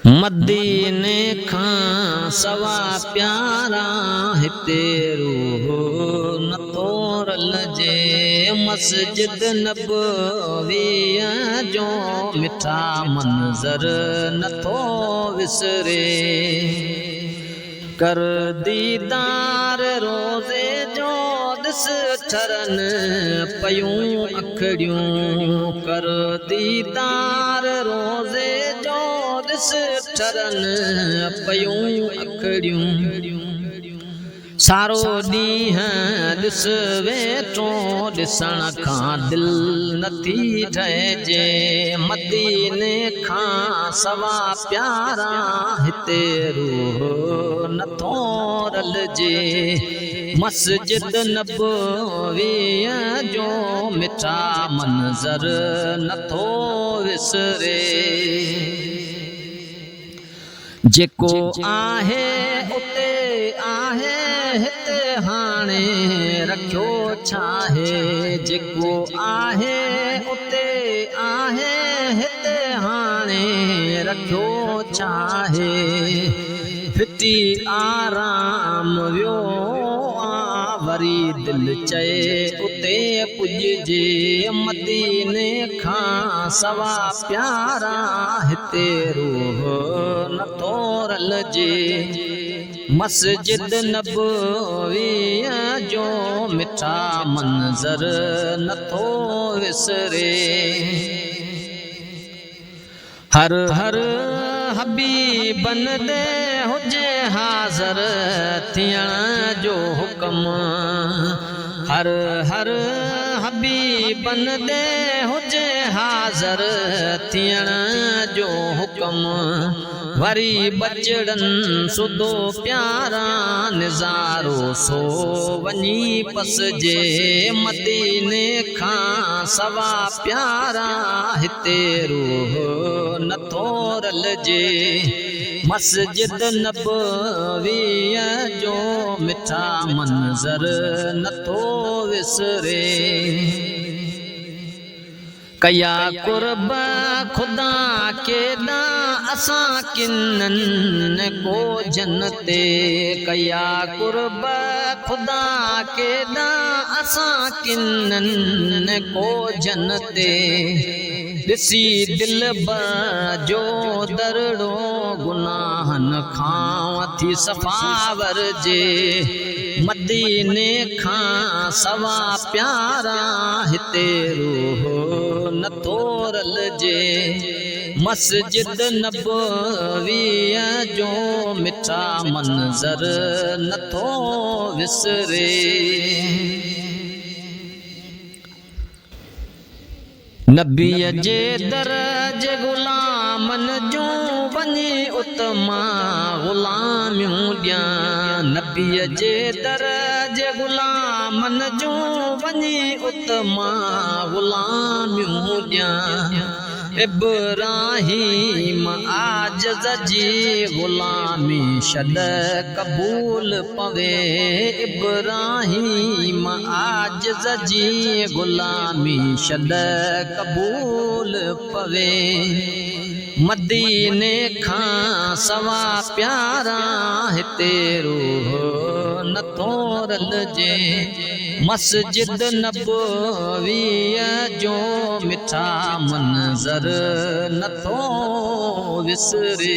मदीने खां सवा प्यारा हिते रूह न तोरल जे मस्जिद नबवीअ जो मिठा मंज़र नथो विसरे। कर दीदार रोज़े जो दिस ठरन पयूं अखड़ियूं। कर दीदार रोज़े जो दिस ठरन पयूं अखड़ियूं। सारो ॾींहुं ॾिस वेठो ॾिसण खां दिल नथी ठहिजे। मदीने खां सवा प्यारा हिते रूह नथो रलजे। मस्जिद नबवीअ जो मिठा मंज़र नथो विसरे। जेको आहे उते आहे हिते हाणे रखियो छाहे। जेको आहे उते आहे हिते हाणे रखियो छाहे। फिटी आराम वियो वरी दिल चए उते पुॼजे। मदीने खां सवा प्यारा हिते रूह नथो रलजे। मस्जिद नबवीअ जो मिठा मंज़र नथो विसरे। हर हर हबीबन दे हुजे हाज़र थियण जो हुक्म। हर हर हबीबन दे हुजे हाज़र थियण जो हुक्म। वरी बचड़न सुधो प्यारा निज़ारो सो वञी पसजे। मदीने खां सवा प्यारा हिते रूह नथो रलजे। मस्जिद नबवीअ जो मिठा मंज़र नथो विसरे। कया कुर्ब खुदा केॾा असां किनन को जनते। कया कुर्ब खुदा केॾा असां किनन को जनते। ॾिसी दिल जो दरड़ो गुनाहन खां थी सफ़ावर जे। मदीने खां सवा प्यारा हिते रूह नथो रलजे। मस्जिद नबवीअ जो मिठा मंज़र नथो विसरे। नबीअ जे दर जे ग़ुलामन जूं वञी उतमा ग़ुलामियूं ॾियां। नबीअ जे दर जे ग़ुलामन जूं वञी उतमा ग़ुलामियूं ॾियां। इब्राहीम आजिज़ जी ग़ुलामी छॾ क़बूल पवे। इब्राहीम आजिज़ जी ग़ुलामी छॾ क़बूल पवे। मदीने खां सवा प्यारा हिते रूह नथो रलजे। मस्जिद नबवीअ जो मिठा मंज़र नथो विसरे।